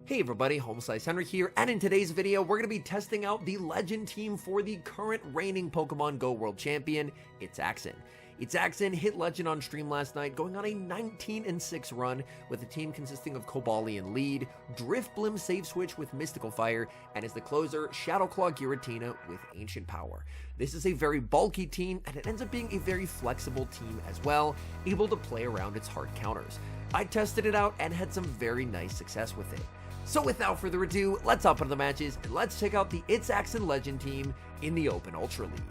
Hey everybody, HomeSliceHenry here, and in today's video, we're going to be testing out the Legend team for the current reigning Pokemon Go World Champion, ITSAXN. ITSAXN hit Legend on stream last night, going on a 19-6 run, with a team consisting of Cobalion lead, DRIFBLIM save switch with Mystical Fire, and as the closer, Shadowclaw Giratina with Ancient Power. This is a very bulky team, and it ends up being a very flexible team as well, able to play around its hard counters. I tested it out and had some very nice success with it. So without further ado, let's hop into the matches and let's check out the ITSAXN Legend team in the Open Ultra League.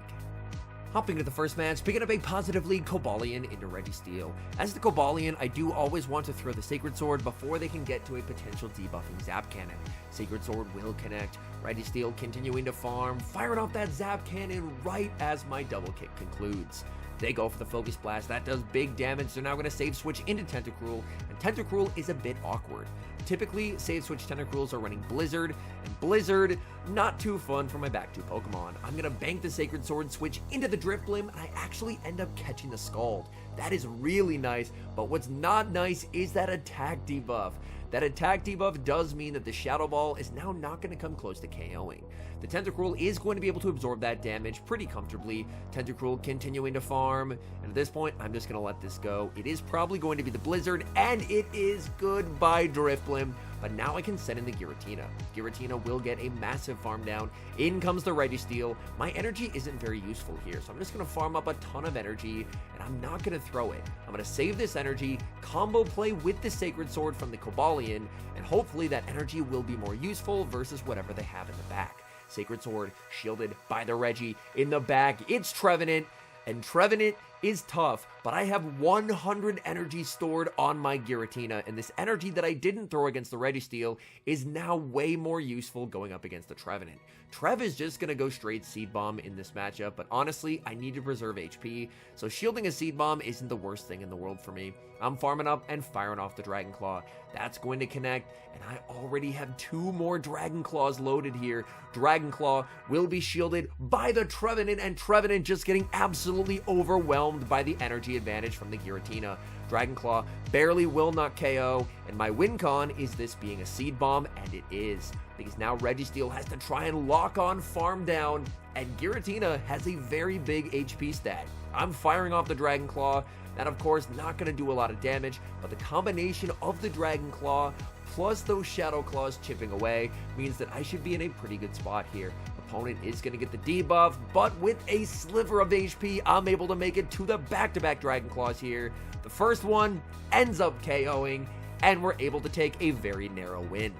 Hopping to the first match, picking up a positive lead Cobalion into Registeel. As the Cobalion, I do always want to throw the Sacred Sword before they can get to a potential debuffing Zap Cannon. Sacred Sword will connect, Registeel continuing to farm, firing off that Zap Cannon right as my double kick concludes. They go for the Focus Blast, that does big damage. They're now going to save switch into Tentacruel, and Tentacruel is a bit awkward. Typically, save switch Tentacruels are running Blizzard, and Blizzard, not too fun for my back two Pokemon. I'm going to bank the Sacred Sword, switch into the DRIFBLIM, and I actually end up catching the Scald. That is really nice, but what's not nice is that attack debuff. That attack debuff does mean that the Shadow Ball is now not going to come close to KOing. The Tentacruel is going to be able to absorb that damage pretty comfortably. Tentacruel continuing to farm, and at this point, I'm just going to let this go. It is probably going to be the Blizzard, and it is goodbye DRIFBLIM, but now I can send in the Giratina. Giratina will get a massive farm down. In comes the Registeel. My energy isn't very useful here, so I'm just going to farm up a ton of energy, and I'm not going to throw it. I'm going to save this energy, combo play with the Sacred Sword from the Cobalion, and hopefully that energy will be more useful versus whatever they have in the back. Sacred Sword shielded by the Reggie. In the back, it's Trevenant, and Trevenant is tough, but I have 100 energy stored on my Giratina, and this energy that I didn't throw against the Registeel is now way more useful going up against the Trevenant. Trev is just going to go straight Seed Bomb in this matchup, but honestly, I need to preserve HP, so shielding a Seed Bomb isn't the worst thing in the world for me. I'm farming up and firing off the Dragon Claw. That's going to connect, and I already have 2 more Dragon Claws loaded here. Dragon Claw will be shielded by the Trevenant, and Trevenant just getting absolutely overwhelmed by the energy advantage from the Giratina. Dragon Claw barely will not KO, and my win con is this being a Seed Bomb, and it is. Because now Registeel has to try and lock on farm down, and Giratina has a very big HP stat. I'm firing off the Dragon Claw. That, of course, not going to do a lot of damage, but the combination of the Dragon Claw plus those Shadow Claws chipping away means that I should be in a pretty good spot here. Opponent is going to get the debuff, but with a sliver of HP, I'm able to make it to the back-to-back Dragon Claws here. The first one ends up KOing, and we're able to take a very narrow win.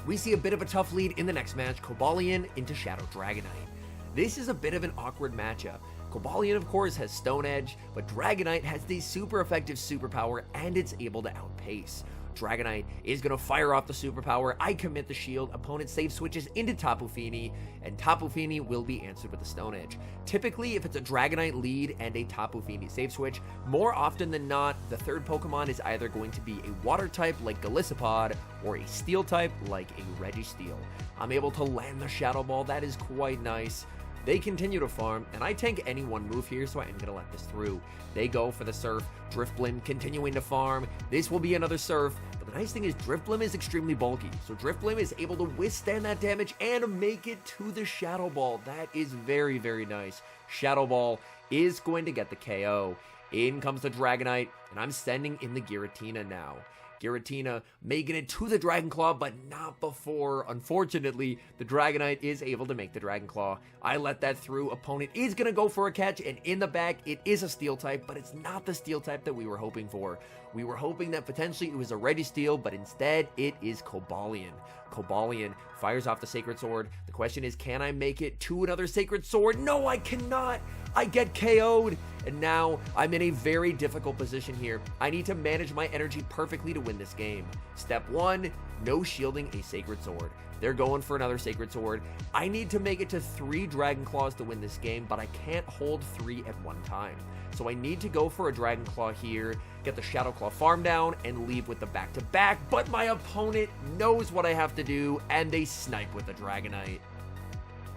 We see a bit of a tough lead in the next match, Cobalion into Shadow Dragonite. This is a bit of an awkward matchup. Cobalion, of course, has Stone Edge, but Dragonite has the super effective superpower, and it's able to outpace. Dragonite is going to fire off the superpower, I commit the shield, opponent save switches into Tapu Fini, and Tapu Fini will be answered with the Stone Edge. Typically, if it's a Dragonite lead and a Tapu Fini save switch, more often than not, the third Pokemon is either going to be a Water type like Golisopod, or a Steel type like a Registeel. I'm able to land the Shadow Ball, that is quite nice. They continue to farm, and I tank any one move here, so I am going to let this through. They go for the Surf, DRIFBLIM continuing to farm. This will be another Surf, but the nice thing is DRIFBLIM is extremely bulky, so DRIFBLIM is able to withstand that damage and make it to the Shadow Ball. That is very, very nice. Shadow Ball is going to get the KO. In comes the Dragonite, and I'm sending in the Giratina now. Giratina making it to the Dragon Claw, but not before, unfortunately, the Dragonite is able to make the Dragon Claw. I let that through. Opponent is going to go for a catch, and in the back, it is a Steel type, but it's not the Steel type that we were hoping for. We were hoping that potentially it was a Registeel, but instead, it is Cobalion. Cobalion fires off the Sacred Sword. The question is, can I make it to another Sacred Sword? No, I cannot! I get KO'd, and now I'm in a very difficult position here. I need to manage my energy perfectly to win this game. Step 1, no shielding a Sacred Sword. They're going for another Sacred Sword. I need to make it to 3 Dragon Claws to win this game, but I can't hold 3 at one time. So I need to go for a Dragon Claw here, get the Shadow Claw farm down, and leave with the back-to-back, but my opponent knows what I have to do, and they snipe with the Dragonite.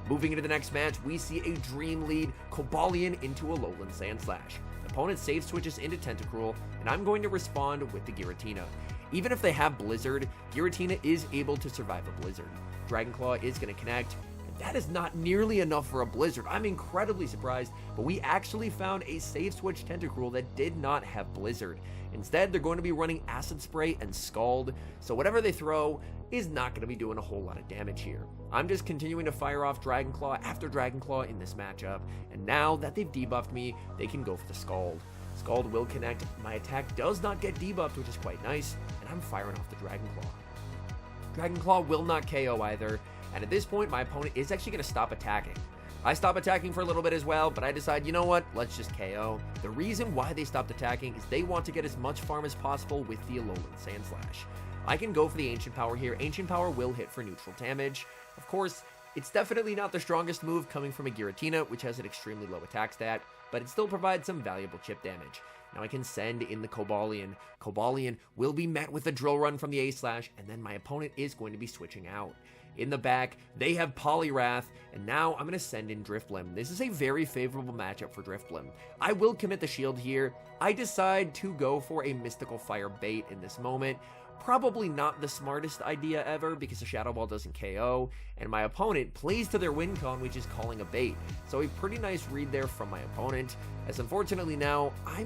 Moving into the next match, we see a Dream lead, Cobalion into a Lowland Sandslash. Opponent save switches into Tentacruel, and I'm going to respond with the Giratina. Even if they have Blizzard, Giratina is able to survive a Blizzard. Dragon Claw is going to connect. That is not nearly enough for a Blizzard. I'm incredibly surprised, but we actually found a save switch Tentacruel that did not have Blizzard. Instead, they're going to be running Acid Spray and Scald, so whatever they throw is not going to be doing a whole lot of damage here. I'm just continuing to fire off Dragon Claw after Dragon Claw in this matchup, and now that they've debuffed me, they can go for the Scald. Scald will connect. My attack does not get debuffed, which is quite nice, and I'm firing off the Dragon Claw. Dragon Claw will not KO either, and at this point, my opponent is actually going to stop attacking. I stop attacking for a little bit as well, but I decide, you know what, let's just KO. The reason why they stopped attacking is they want to get as much farm as possible with the Alolan Sandslash. I can go for the Ancient Power here. Ancient Power will hit for neutral damage. Of course, it's definitely not the strongest move coming from a Giratina, which has an extremely low attack stat, but it still provides some valuable chip damage. Now I can send in the Cobalion. Cobalion will be met with a Drill Run from the A-Slash, and then my opponent is going to be switching out. In the back, they have Poliwrath, and now I'm going to send in DRIFBLIM. This is a very favorable matchup for DRIFBLIM. I will commit the shield here. I decide to go for a Mystical Fire bait in this moment. Probably not the smartest idea ever because the Shadow Ball doesn't KO, and my opponent plays to their win con, which is calling a bait. So a pretty nice read there from my opponent, as unfortunately now I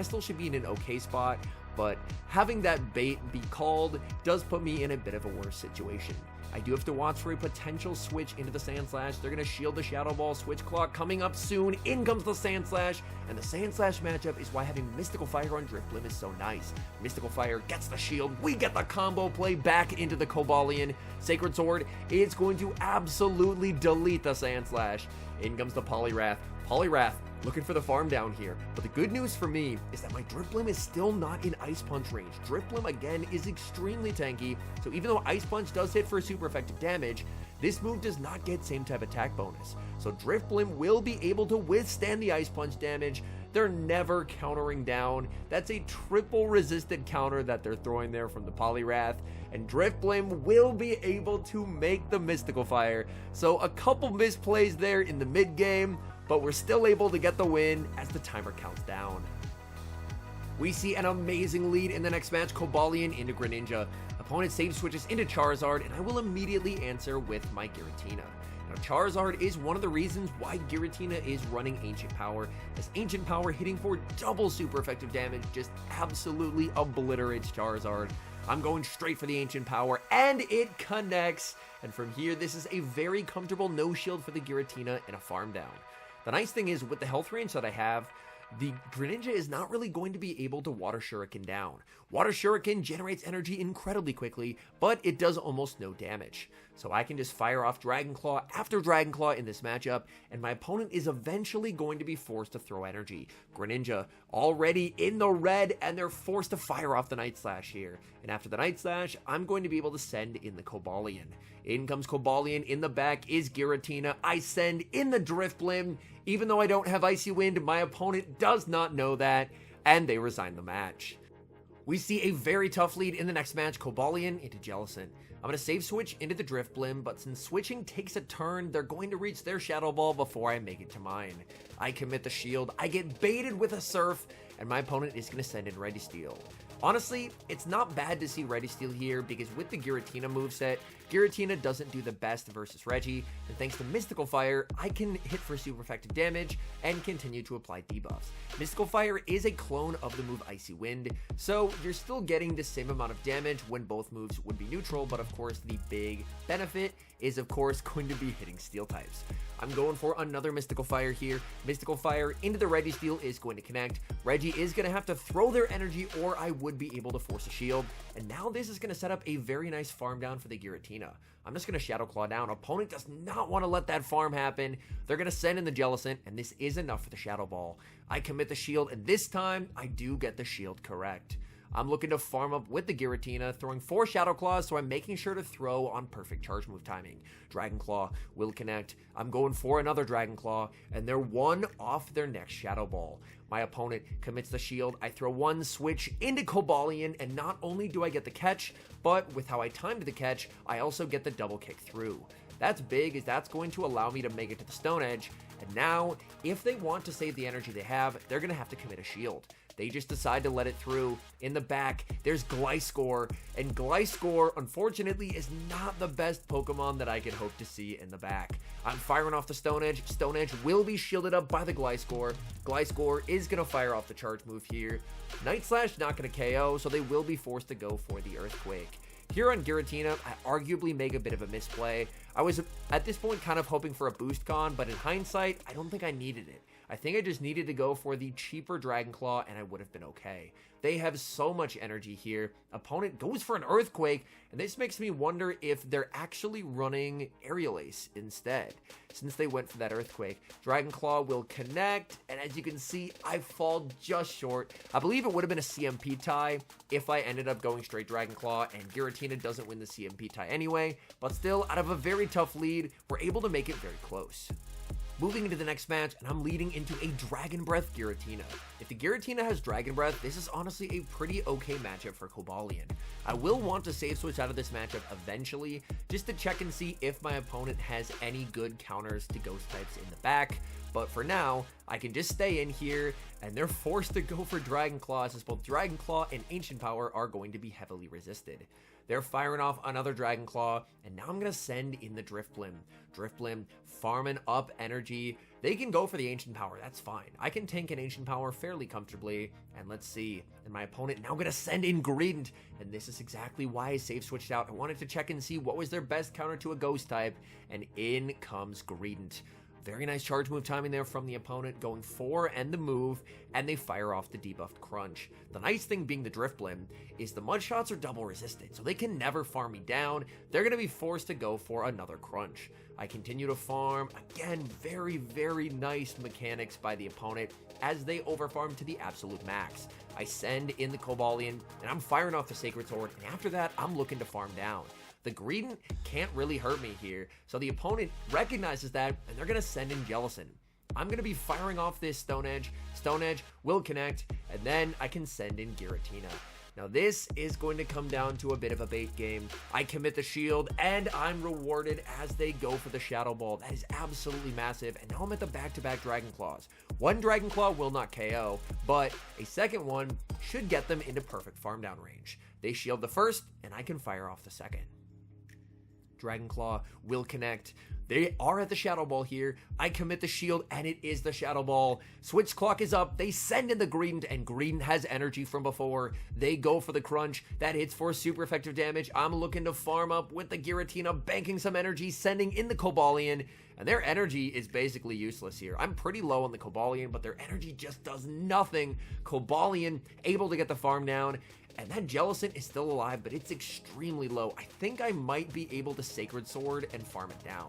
still should be in an okay spot, but having that bait be called does put me in a bit of a worse situation. I do have to watch for a potential switch into the Sandslash. They're going to shield the Shadow Ball. Switch Clock coming up soon. In comes the Sandslash. And the Sandslash matchup is why having Mystical Fire on DRIFBLIM is so nice. Mystical Fire gets the shield. We get the combo play back into the Cobalion. Sacred Sword is going to absolutely delete the Sandslash. In comes the Poliwrath. Poliwrath looking for the farm down here. But the good news for me is that my DRIFBLIM is still not in Ice Punch range. DRIFBLIM, again, is extremely tanky, so even though Ice Punch does hit for super effective damage, this move does not get same type attack bonus. So DRIFBLIM will be able to withstand the Ice Punch damage. They're never countering down. That's a triple resisted counter that they're throwing there from the Poliwrath, and DRIFBLIM will be able to make the Mystical Fire. So a couple misplays there in the mid game, but we're still able to get the win as the timer counts down. We see an amazing lead in the next match, Cobalion into Greninja. Opponent save switches into Charizard, and I will immediately answer with my Giratina. Now, Charizard is one of the reasons why Giratina is running Ancient Power, as Ancient Power hitting for double super effective damage just absolutely obliterates Charizard. I'm going straight for the Ancient Power, and it connects. And from here, this is a very comfortable no shield for the Giratina and a farm down. The nice thing is, with the health range that I have, the Greninja is not really going to be able to Water Shuriken down. Water Shuriken generates energy incredibly quickly, but it does almost no damage. So I can just fire off Dragon Claw after Dragon Claw in this matchup, and my opponent is eventually going to be forced to throw energy. Greninja already in the red, and they're forced to fire off the Night Slash here. And after the Night Slash, I'm going to be able to send in the Cobalion. In comes Cobalion, in the back is Giratina. I send in the DRIFBLIM. Even though I don't have Icy Wind, my opponent does not know that, and they resign the match. We see a very tough lead in the next match, Cobalion into Jellicent. I'm going to save switch into the DRIFBLIM, but since switching takes a turn, they're going to reach their Shadow Ball before I make it to mine. I commit the shield, I get baited with a Surf, and my opponent is going to send in Ready Steel. Honestly, it's not bad to see Ready Steel here, because with the Giratina moveset, Giratina doesn't do the best versus Reggie, and thanks to Mystical Fire, I can hit for super effective damage and continue to apply debuffs. Mystical Fire is a clone of the move Icy Wind, so you're still getting the same amount of damage when both moves would be neutral, but of course the big benefit is of course going to be hitting Steel types. I'm going for another Mystical Fire here. Mystical Fire into the Reggie Steel is going to connect. Reggie is going to have to throw their energy, or I would be able to force a shield. And now this is going to set up a very nice farm down for the Giratina. I'm just going to Shadow Claw down. Opponent does not want to let that farm happen. They're going to send in the Jellicent, and this is enough for the Shadow Ball. I commit the shield, and this time I do get the shield correct. I'm looking to farm up with the Giratina, throwing 4 Shadow Claws, so I'm making sure to throw on perfect charge move timing. Dragon Claw will connect. I'm going for another Dragon Claw, and they're one off their next Shadow Ball. My opponent commits the shield. I throw one switch into Cobalion, and not only do I get the catch, but with how I timed the catch, I also get the double kick through. That's big, as that's going to allow me to make it to the Stone Edge. And now, if they want to save the energy they have, they're going to have to commit a shield. They just decide to let it through. In the back, there's Gliscor, and Gliscor, unfortunately, is not the best Pokemon that I could hope to see in the back. I'm firing off the Stone Edge. Stone Edge will be shielded up by the Gliscor. Gliscor is going to fire off the charge move here. Night Slash not going to KO, so they will be forced to go for the Earthquake. Here on Giratina, I arguably make a bit of a misplay. I was, at this point, kind of hoping for a Boost Con, but in hindsight, I don't think I needed it. I think I just needed to go for the cheaper Dragon Claw, and I would have been okay. They have so much energy here. Opponent goes for an Earthquake, and this makes me wonder if they're actually running Aerial Ace instead, since they went for that Earthquake. Dragon Claw will connect, and as you can see, I fall just short. I believe it would have been a CMP tie if I ended up going straight Dragon Claw, and Giratina doesn't win the CMP tie anyway, but still, out of a very tough lead, we're able to make it very close. Moving into the next match, and I'm leading into a Dragon Breath Giratina. If the Giratina has Dragon Breath, this is honestly a pretty okay matchup for Cobalion. I will want to save switch out of this matchup eventually, just to check and see if my opponent has any good counters to Ghost types in the back. But for now, I can just stay in here, and they're forced to go for Dragon Claws, as both Dragon Claw and Ancient Power are going to be heavily resisted. They're firing off another Dragon Claw, and now I'm going to send in the DRIFBLIM. DRIFBLIM farming up energy. They can go for the Ancient Power, that's fine. I can tank an Ancient Power fairly comfortably, and let's see. And my opponent now going to send in Greedent, and this is exactly why I save switched out. I wanted to check and see what was their best counter to a Ghost type, and in comes Greedent. Very nice charge move timing there from the opponent, going for and the move, and they fire off the debuffed Crunch. The nice thing being the Drifblim is the Mud Shots are double resisted, so they can never farm me down. They're going to be forced to go for another Crunch. I continue to farm. Again, very, very nice mechanics by the opponent as they overfarm to the absolute max. I send in the Cobalion, and I'm firing off the Sacred Sword, and after that, I'm looking to farm down. The Greedent can't really hurt me here, so the opponent recognizes that, and they're going to send in Jellicent. I'm going to be firing off this Stone Edge. Stone Edge will connect, and then I can send in Giratina. Now this is going to come down to a bit of a bait game. I commit the shield, and I'm rewarded as they go for the Shadow Ball. That is absolutely massive, and now I'm at the back-to-back Dragon Claws. One Dragon Claw will not KO, but a second one should get them into perfect farm down range. They shield the first, and I can fire off the second. Dragon Claw will connect. They are at the Shadow Ball here. I commit the shield, and it is the Shadow Ball. Switch clock is up. They send in the Greedent, and Greedent has energy from before. They go for the Crunch. That hits for super effective damage. I'm looking to farm up with the Giratina, banking some energy, sending in the Cobalion, and their energy is basically useless here. I'm pretty low on the Cobalion, but their energy just does nothing. Cobalion able to get the farm down, and that Jellicent is still alive, but it's extremely low. I think I might be able to Sacred Sword and farm it down.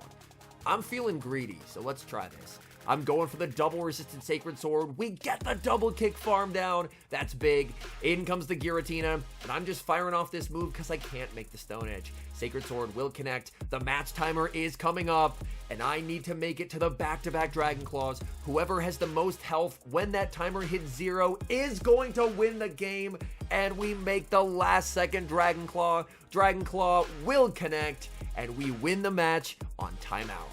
I'm feeling greedy, so let's try this. I'm going for the double resistant Sacred Sword. We get the double kick farm down. That's big. In comes the Giratina, and I'm just firing off this move because I can't make the Stone Edge. Sacred Sword will connect. The match timer is coming up, and I need to make it to the back-to-back Dragon Claws. Whoever has the most health when that timer hits 0 is going to win the game, and we make the last second Dragon Claw. Dragon Claw will connect, and we win the match on timeout.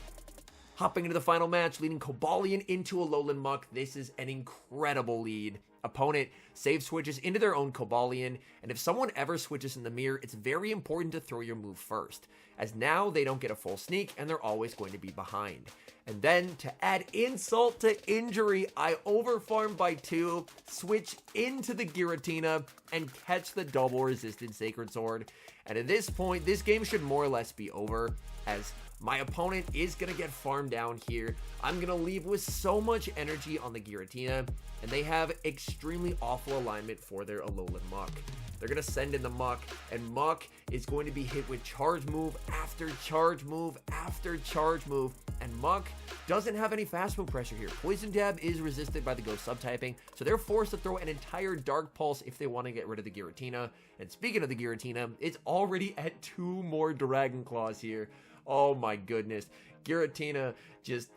Hopping into the final match, leading Cobalion into a Alolan Muck. This is an incredible lead. Opponent save switches into their own Cobalion, and if someone ever switches in the mirror, it's very important to throw your move first, as now they don't get a full sneak and they're always going to be behind. And then to add insult to injury, I overfarm by 2, switch into the Giratina, and catch the double resisted Sacred Sword. And at this point, this game should more or less be over, as my opponent is going to get farmed down here. I'm going to leave with so much energy on the Giratina, and they have extremely awful alignment for their Alolan Muck. They're going to send in the Muck, and Muck is going to be hit with charge move after charge move after charge move, and Muck doesn't have any fast move pressure here. Poison Dab is resisted by the Ghost subtyping, so they're forced to throw an entire Dark Pulse if they want to get rid of the Giratina. And speaking of the Giratina, it's already at 2 more Dragon Claws here. Oh my goodness. Giratina just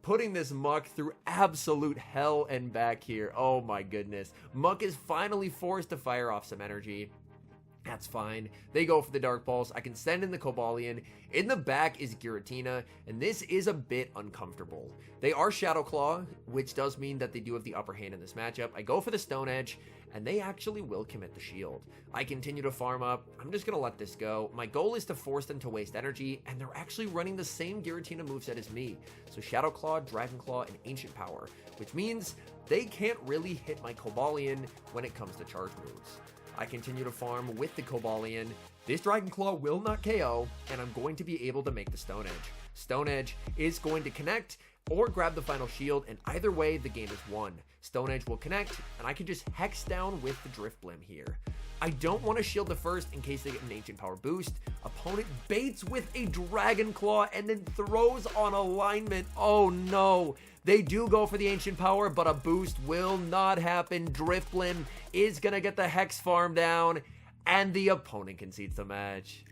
putting this Muck through absolute hell and back here. Oh my goodness. Muck is finally forced to fire off some energy. That's fine. They go for the Dark Pulse. I can send in the Cobalion. In the back is Giratina, and this is a bit uncomfortable. They are Shadow Claw, which does mean that they do have the upper hand in this matchup. I go for the Stone Edge, and they actually will commit the shield. I continue to farm up. I'm just going to let this go. My goal is to force them to waste energy, and they're actually running the same Giratina moveset as me. So Shadow Claw, Dragon Claw, and Ancient Power, which means they can't really hit my Cobalion when it comes to charge moves. I continue to farm with the Cobalion. This Dragon Claw will not KO, and I'm going to be able to make the Stone Edge. Stone Edge is going to connect or grab the final shield, and either way, the game is won. Stone Edge will connect, and I can just Hex down with the DRIFBLIM here. I don't want to shield the first in case they get an Ancient Power boost. Opponent baits with a Dragon Claw and then throws on alignment. Oh no. They do go for the Ancient Power, but a boost will not happen. DRIFBLIM is going to get the Hex farm down, and the opponent concedes the match.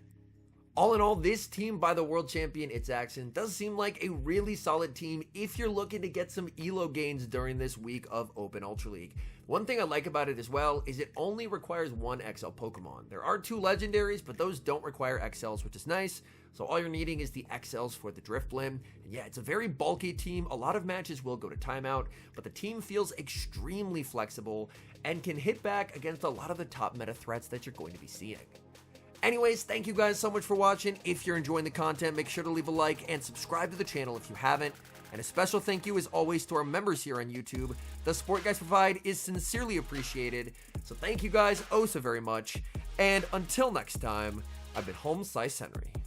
All in all, this team by the world champion ITSAXN does seem like a really solid team if you're looking to get some elo gains during this week of Open Ultra League. One thing I like about it as well is it only requires one XL Pokemon. There are 2 legendaries, but those don't require XLs, which is nice. So all you're needing is the XLs for the DRIFBLIM. And yeah, it's a very bulky team. A lot of matches will go to timeout, but the team feels extremely flexible and can hit back against a lot of the top meta threats that you're going to be seeing. Anyways, thank you guys so much for watching. If you're enjoying the content, make sure to leave a like and subscribe to the channel if you haven't. And a special thank you as always to our members here on YouTube. The support you guys provide is sincerely appreciated. So thank you guys oh so very much. And until next time, I've been HomeSliceHenry.